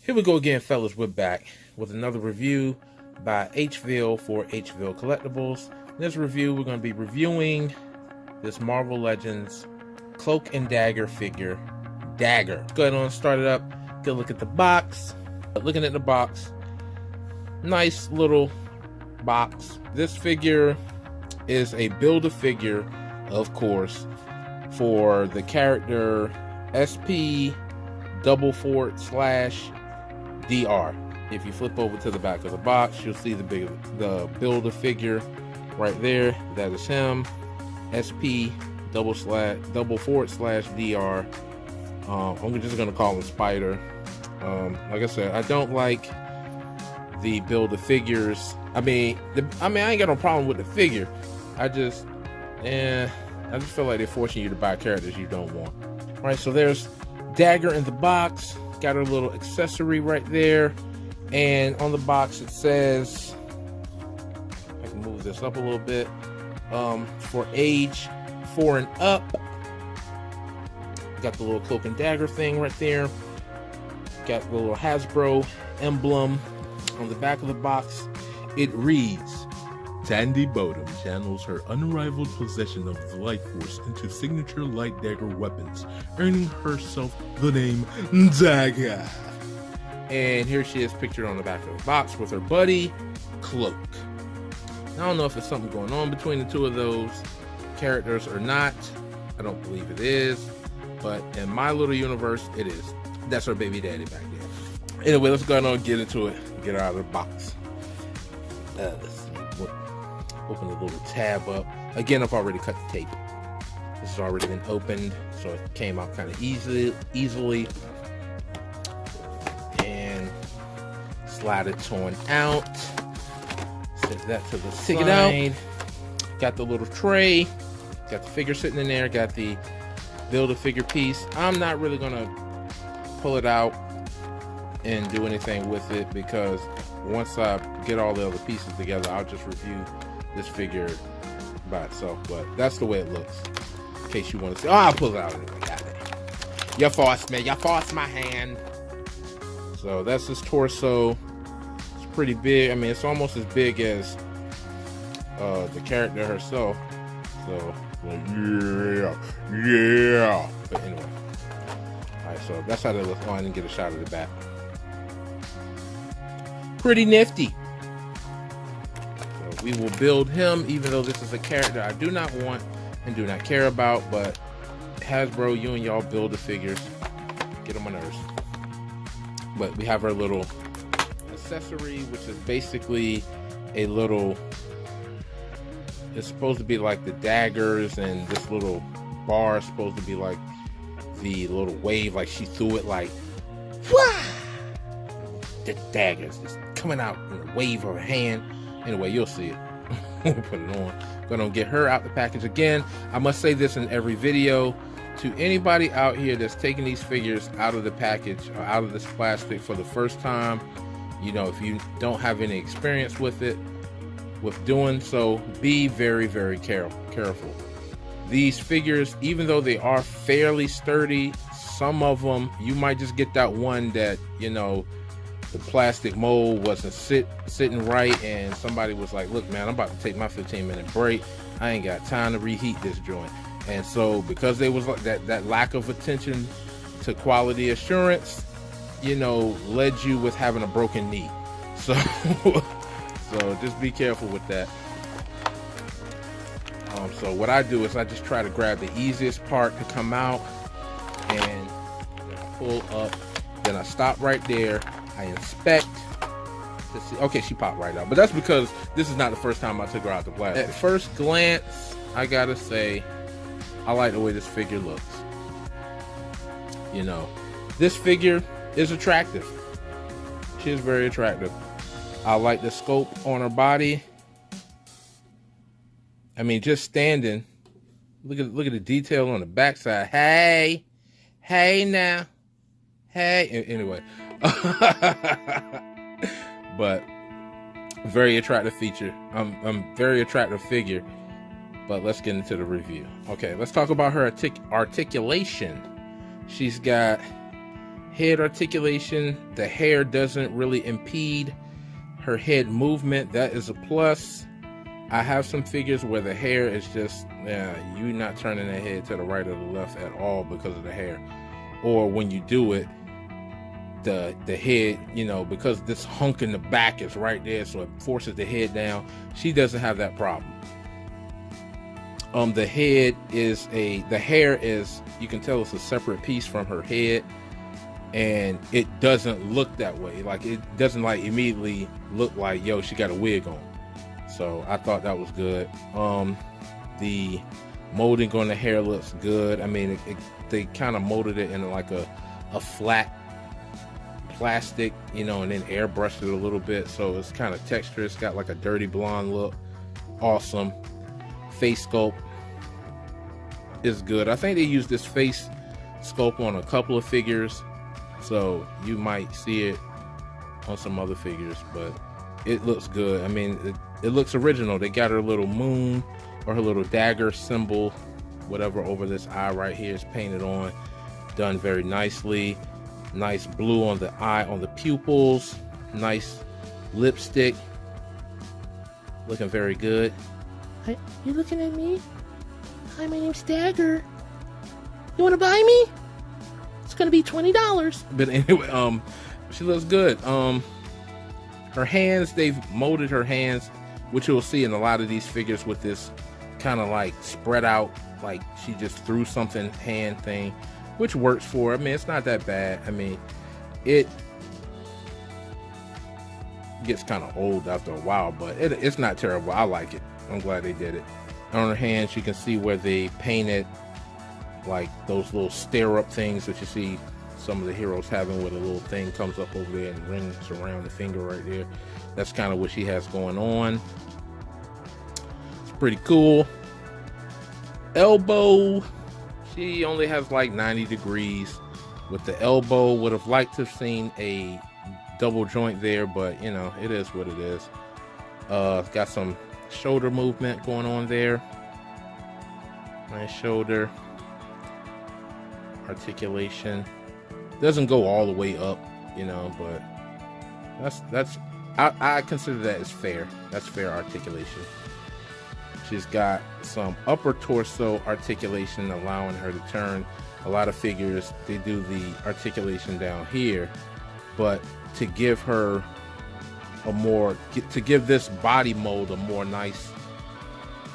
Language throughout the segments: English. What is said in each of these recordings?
Here we go again, fellas. We're back with another review by H-Ville for H-Ville Collectibles. In this review, we're going to be reviewing this Marvel Legends Cloak and Dagger figure, Dagger. Let's go ahead and start it up. Get a look at the box. Looking at the box, nice little box. This figure is a build-a-figure, of course, for the character SP /DR. If you flip over to the back of the box, you'll see the build-a-figure right there. That is him, SP /DR. I'm just gonna call him Spider. Like I said, I don't like the build-a-figures. I mean, I ain't got no problem with the figure. I just feel like they're forcing you to buy characters you don't want. All right, so there's Dagger in the box. Got her little accessory right there, and on the box it says, I can move this up a little bit, for age 4 and up. Got the little Cloak and Dagger thing right there. Got the little Hasbro emblem on the back of the box. It reads, Tandy Bodum channels her unrivaled possession of the light force into signature light dagger weapons, earning herself the name Dagger. And here she is pictured on the back of the box with her buddy, Cloak. I don't know if there's something going on between the two of those characters or not. I don't believe it is, but in my little universe, it is. That's her baby daddy back there. Anyway, let's go ahead and get into it. Get her out of the box. Let's see. Open the little tab up. Again, I've already cut the tape. This has already been opened, so it came out kind of easily. And slide it torn out. Set that to the side. It out. Got the little tray. Got the figure sitting in there. Got the build-a-figure piece. I'm not really gonna pull it out and do anything with it, because once I get all the other pieces together, I'll just review this figure by itself. But that's the way it looks, in case you want to see. Oh, I'll pull it out anyway. Got it. You forced me. You forced my hand. So that's his torso. It's pretty big. I mean, it's almost as big as the character herself. So like, yeah. But anyway, all right. So that's how they look. Oh, I didn't get a shot of the back. Pretty nifty. So we will build him, even though this is a character I do not want and do not care about. But Hasbro, you and y'all build the figures. Get on my nerves. But we have our little accessory, which is basically a little, it's supposed to be like the daggers, and this little bar is supposed to be like the little wave, like she threw it like, wah! The daggers just coming out in a wave of her hand. Anyway, you'll see it. We'll put it on. Gonna get her out the package again. I must say this in every video. To anybody out here that's taking these figures out of the package or out of this plastic for the first time, you know, if you don't have any experience with it, with doing so, be very, very careful. These figures, even though they are fairly sturdy, some of them, you might just get that one that, you know, the plastic mold wasn't sitting right, and somebody was like, look man, I'm about to take my 15-minute break. I ain't got time to reheat this joint. And so because they was like that lack of attention to quality assurance, you know, led you with having a broken knee. So so just be careful with that. So what I do is I just try to grab the easiest part to come out and pull up. Then I stop right there. I inspect to see. Okay, she popped right out, but that's because this is not the first time I took her out the plastic. At first glance, I gotta say, I like the way this figure looks. You know, this figure is attractive. She is very attractive. I like the scope on her body. I mean, just standing, look at the detail on the backside. Hey now, hey. Anyway, but very attractive feature. Very attractive figure. But let's get into the review. Okay, let's talk about her articulation. She's got Head articulation, the hair doesn't really impede her head movement. That is a plus. I have some figures where the hair is just, you're not turning the head to the right or the left at all because of the hair. Or when you do it, the head, you know, because this hunk in the back is right there, so it forces the head down. She doesn't have that problem. The hair is, you can tell it's a separate piece from her head, and it doesn't look that way. Like, it doesn't like immediately look like, yo, she got a wig on. So I thought that was good. The molding on the hair looks good. I mean, they kind of molded it in like a flat plastic, you know, and then airbrushed it a little bit, so it's kind of textured. It's got like a dirty blonde look. Awesome. Face sculpt is good. I think they used this face sculpt on a couple of figures, so you might see it on some other figures, but it looks good. I mean, it looks original. They got her little moon or her little dagger symbol, whatever, over this eye right here is painted on. Done very nicely. Nice blue on the eye, on the pupils. Nice lipstick. Looking very good. Hi, you looking at me? Hi, my name's Dagger. You want to buy me? It's gonna be $20. But anyway, she looks good. Her hands, they've molded her hands, which you'll see in a lot of these figures with this kind of like spread out, like she just threw something hand thing, which works for her. I mean, it's not that bad. I mean, it gets kind of old after a while, but it's not terrible. I like it. I'm glad they did it. On her hands, you can see where they painted like those little stirrup things that you see some of the heroes having, where the little thing comes up over there and rings around the finger right there. That's kind of what she has going on. It's pretty cool. Elbow, she only has like 90 degrees with the elbow. Would have liked to have seen a double joint there, but you know, it is what it is. Got some shoulder movement going on there. Nice shoulder articulation. Doesn't go all the way up, you know, but I consider that as fair. That's fair articulation. She's got some upper torso articulation, allowing her to turn. A lot of figures, they do the articulation down here, but to give her a more, to give this body mold a more nice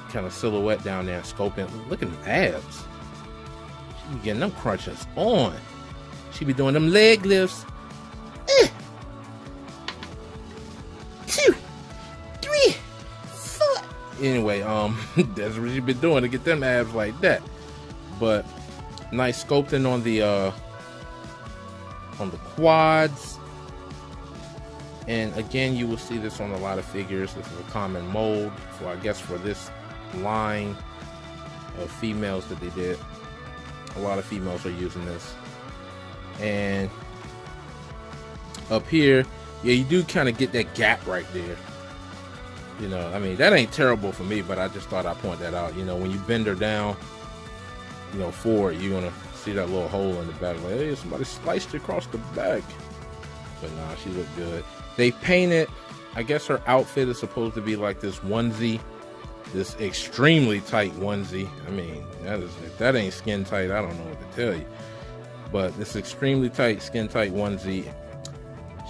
kind of silhouette down there, scoping. Look at the abs. She be getting them crunches on. She be doing them leg lifts. 2, 3, 4. Anyway, that's what she been doing to get them abs like that. But nice sculpting on the quads. And again, you will see this on a lot of figures. This is a common mold for, I guess, for this line of females that they did. A lot of females are using this. And up here, yeah, you do kind of get that gap right there. You know, I mean, that ain't terrible for me, but I just thought I'd point that out. You know, when you bend her down, you know, forward, you're gonna see that little hole in the back. Like, hey, somebody sliced across the back. But nah, she looked good. They painted, I guess her outfit is supposed to be like this onesie, this extremely tight onesie. I mean, if that ain't skin tight, I don't know what to tell you. But this extremely tight, skin tight onesie.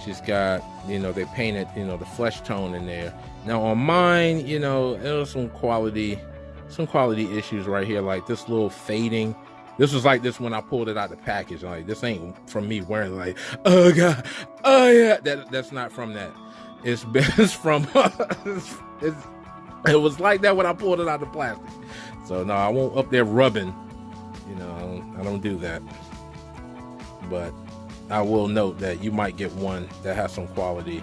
She's got, you know, they painted, you know, the flesh tone in there. Now on mine, you know, there was some quality issues right here, like this little fading. This was like this when I pulled it out the package. Like, this ain't from me wearing like, oh god, oh yeah. That's not from that. It's from it was like that when I pulled it out the plastic. So no, I won't up there rubbing. You know, I don't do that. But I will note that you might get one that has some quality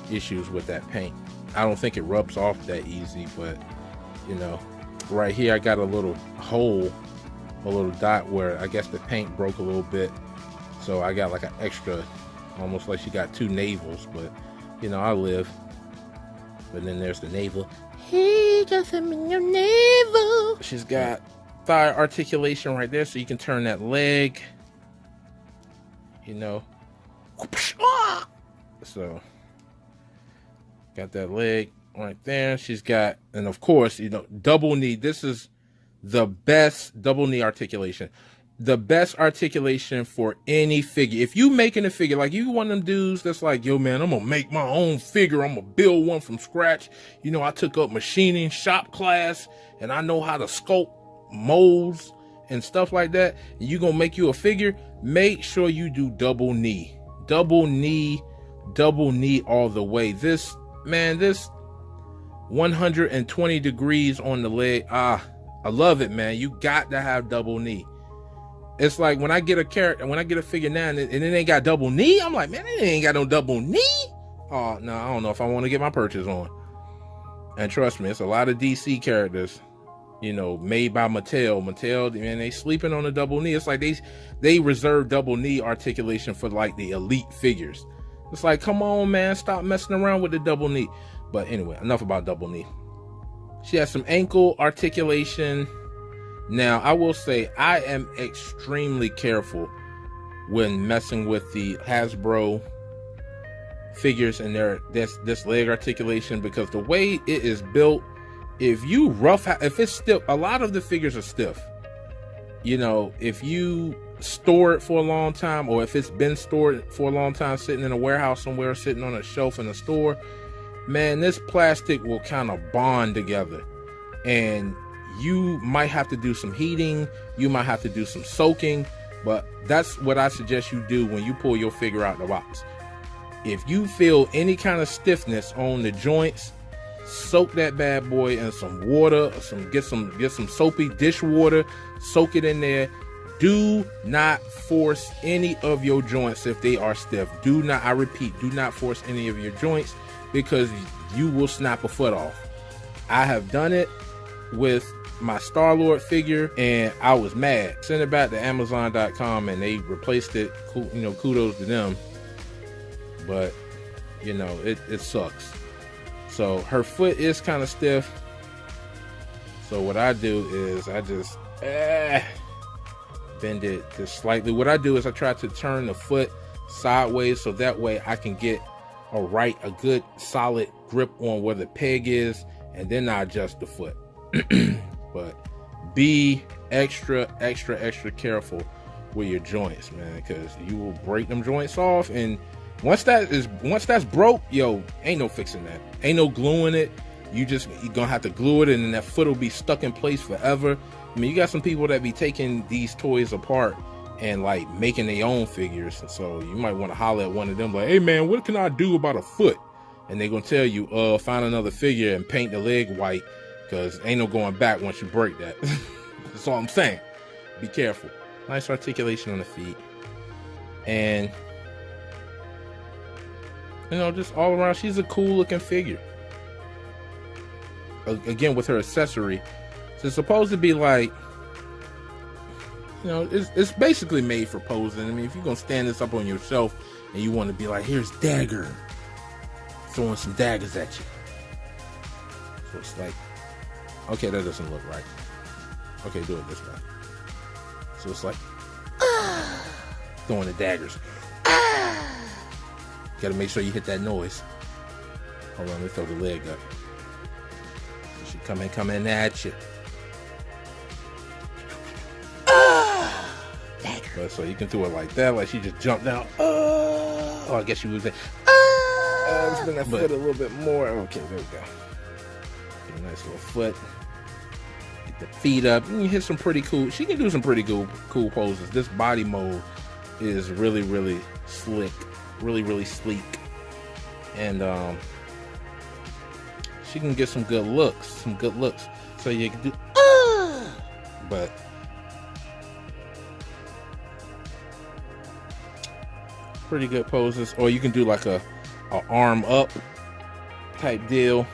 issues with that paint. I don't think it rubs off that easy, but you know, right here I got a little hole, a little dot where I guess the paint broke a little bit, so I got like an extra, almost like she got two navels, but you know, I live. But then there's the navel. Hey, got some in your navel. She's got thigh articulation right there, so you can turn that leg. you know. So got that leg right there. She's got, and of course, you know, double knee. This is the best double knee articulation. The best articulation for any figure. If you making a figure, like you one of them dudes that's like, yo man, I'm gonna make my own figure. I'm gonna build one from scratch. You know, I took up machining shop class and I know how to sculpt molds and stuff like that. And you gonna make you a figure, make sure you do double knee. Double knee all the way. This, man, this 120 degrees on the leg. I love it, man. You got to have double knee. It's like when I get a character, when I get a figure now and it ain't got double knee, I'm like, man, it ain't got no double knee. Oh, no, I don't know if I want to get my purchase on. And trust me, it's a lot of DC characters, you know, made by Mattel. Mattel, man, they sleeping on the double knee. It's like they reserve double knee articulation for like the elite figures. It's like, come on, man, stop messing around with the double knee. But anyway, enough about double knee. She has some ankle articulation. Now, I will say I am extremely careful when messing with the Hasbro figures and this leg articulation, because the way it is built, if it's stiff, a lot of the figures are stiff. You know, if you store it for a long time, or if it's been stored for a long time sitting in a warehouse somewhere, sitting on a shelf in a store, man, this plastic will kind of bond together. And you might have to do some heating, you might have to do some soaking, but that's what I suggest you do when you pull your figure out the box. If you feel any kind of stiffness on the joints, soak that bad boy in some water, get some soapy dish water, soak it in there. Do not force any of your joints if they are stiff. I repeat, do not force any of your joints, because you will snap a foot off. I have done it with my Star-Lord figure and I was mad. Sent it back to Amazon.com and they replaced it. You know, kudos to them. But, you know, it sucks. So her foot is kind of stiff. So what I do is I just bend it just slightly. What I do is I try to turn the foot sideways so that way I can get a good solid grip on where the peg is, and then I adjust the foot. But be extra careful with your joints, man, because you will break them joints off. And once that's broke, yo, ain't no fixing that. Ain't no gluing it. You're gonna have to glue it, and then that foot will be stuck in place forever. I mean, you got some people that be taking these toys apart and like making their own figures. So you might want to holler at one of them like, hey man, what can I do about a foot? And they're gonna tell you, find another figure and paint the leg white, because ain't no going back once you break that. That's all I'm saying. Be careful. Nice articulation on the feet. And, you know, just all around, she's a cool looking figure. Again, with her accessory. So it's supposed to be like, you know, it's basically made for posing. I mean, if you're going to stand this up on your shelf and you want to be like, here's Dagger, throwing some daggers at you. So it's like, okay, that doesn't look right. Okay, do it this way. So it's like, throwing the daggers. Gotta make sure you hit that noise. Hold on, let me throw the leg up. She coming at you. Dagger. So you can do it like that, like she just jumped down. Oh, I guess she was there. Spin that foot a little bit more. Okay, there we go. Get a nice little foot. Get the feet up. You can hit some pretty cool. She can do some pretty cool poses. This body mold is really slick, really sleek, and she can get some good looks. So you can do, but pretty good poses. Or you can do like a arm up type deal.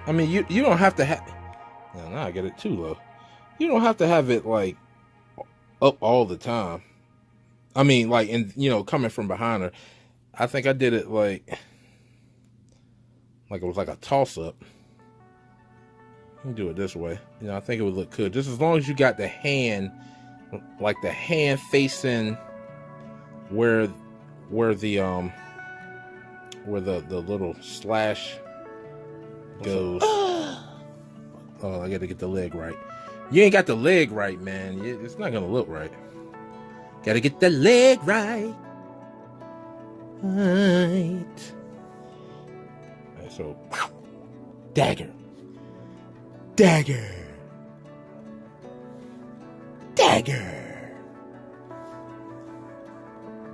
I mean, you don't have to have. Now I get it too low. You don't have to have it like up all the time. I mean, like, and you know, coming from behind her, I think I did it like it was like a toss up. Let me do it this way. You know, I think it would look good. Just as long as you got the hand, like the hand facing where the little slash goes. Oh, I gotta get the leg right. You ain't got the leg right, man. It's not gonna look right. Gotta get the leg right. Right. So, dagger. Dagger. Dagger.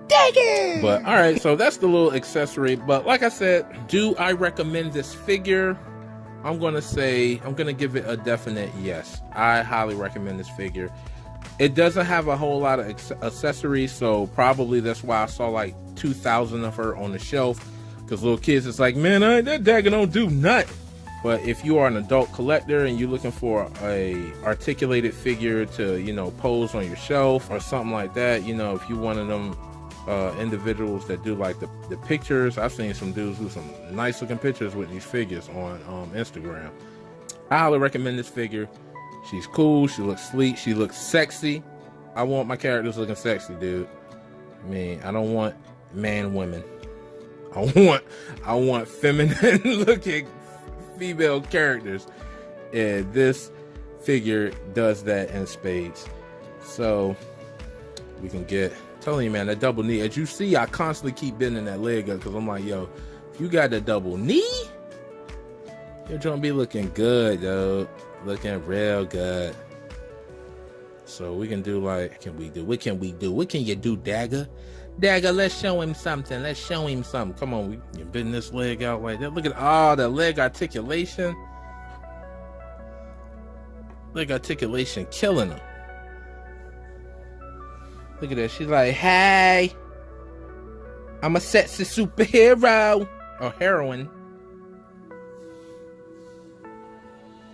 Dagger. But all right, so that's the little accessory. But like I said, do I recommend this figure? I'm gonna give it a definite yes. I highly recommend this figure. It doesn't have a whole lot of accessories, so probably that's why I saw like 2,000 of her on the shelf. Because little kids, it's like, man, that dagger don't do nothing. But if you are an adult collector and you're looking for a articulated figure to, you know, pose on your shelf or something like that, you know, if you're one of them individuals that do like the pictures, I've seen some dudes do some nice looking pictures with these figures on Instagram. I highly recommend this figure. She's cool, she looks sleek, she looks sexy. I want my characters looking sexy, dude. I mean, I don't want women. I want feminine looking female characters, and this figure does that in spades. So we can get, I'm telling you, man, that double knee. As you see, I constantly keep bending that leg up because I'm like, yo, if you got the double knee, you're gonna be looking good, yo, looking real good. So we can do like, what can you do, Dagger? Dagger, let's show him something. Come on, you're bending this leg out like that. Look at the leg articulation. Leg articulation killing her. Look at that. She's like, hey, I'm a sexy superhero or heroine.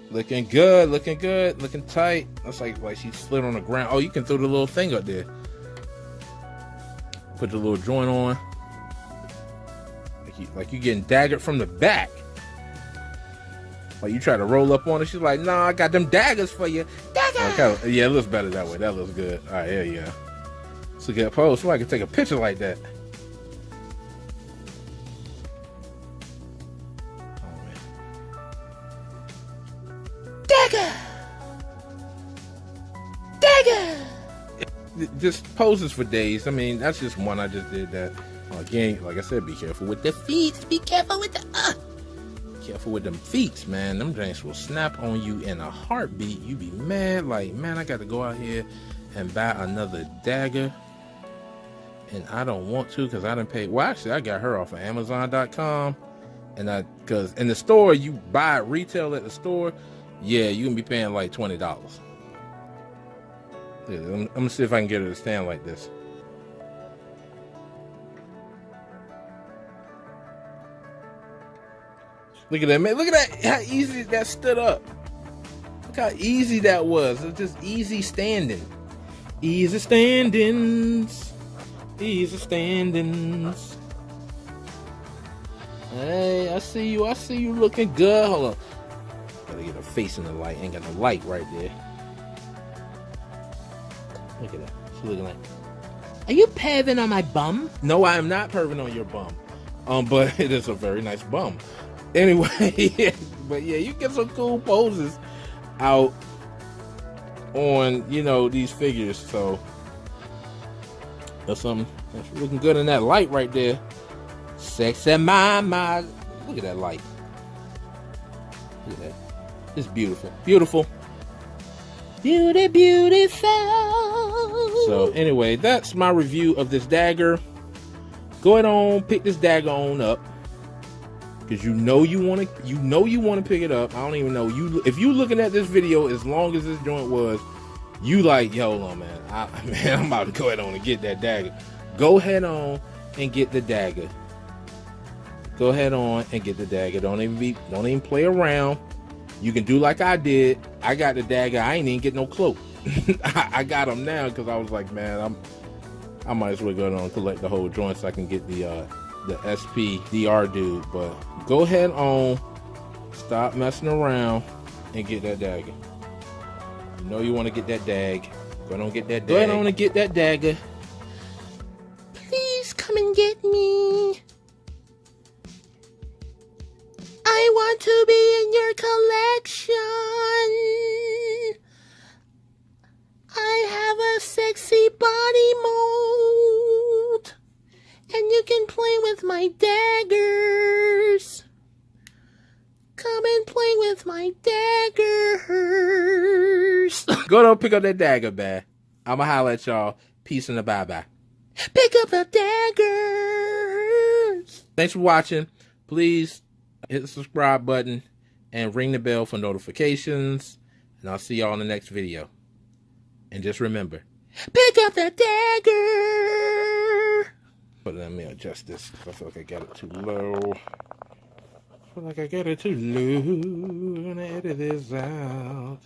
Looking good, looking tight. Looks like she slid on the ground. Oh, you can throw the little thing up there. Put the little joint on. Like you getting daggered from the back. Like you try to roll up on it. She's like, nah, I got them daggers for you. Dagger! Yeah, it looks better that way. That looks good. All right, yeah. So get a pose. So I can take a picture like that. Just poses for days. I mean, that's just one I just did that. Again, like I said, be careful with the feet. Be careful with them feet, man. Them drinks will snap on you in a heartbeat. You be mad, like, man, I got to go out here and buy another dagger. And I don't want to because I didn't pay. Well, actually, I got her off of Amazon.com. And because in the store, you buy it retail at the store, yeah, you can be paying like $20. I'm gonna see if I can get her to stand like this. Look at that, man. Look at that. How easy that stood up. Look how easy that was. It was just easy standing. Easy standings. Easy standings. Hey, I see you looking good. Hold on. Gotta get her face in the light. Ain't got no light right there. Look at that. She's looking like, are you perving on my bum? No, I am not perving on your bum. But it is a very nice bum. Anyway, but yeah, you get some cool poses out on, you know, these figures. So that's something that's looking good in that light right there. Sexy mama. Look at that light. Look at that. It's beautiful. Beautiful. Beautiful. So anyway, that's my review of this dagger. Go ahead on, pick this dagger on up. Because you know you want to pick it up. I don't even know. If you looking at this video as long as this joint was, you like, yo, man, I'm about to go ahead on and get that dagger. Go ahead on and get the dagger. Go ahead on and get the dagger. Don't even play around. You can do like I did. I got the dagger. I ain't even get no cloak. I got them now because I was like, man, I might as well go on and collect the whole joint so I can get the SP DR dude. But go ahead on, stop messing around and get that dagger. You know you want to get that dag. Go ahead on and get that dag. Go ahead on and get that dagger. Please. want to be in your collection. I have a sexy body mold, and you can play with my daggers. Come and play with my daggers. Go to pick up that dagger, man. I'ma holler at y'all. Peace and a bye-bye. Pick up the daggers. Thanks for watching. Please hit the subscribe button and ring the bell for notifications. And I'll see y'all in the next video. And just remember, pick up the dagger. but let me adjust this. I feel like I got it too low. I feel like I got it too low. I'm gonna edit this out.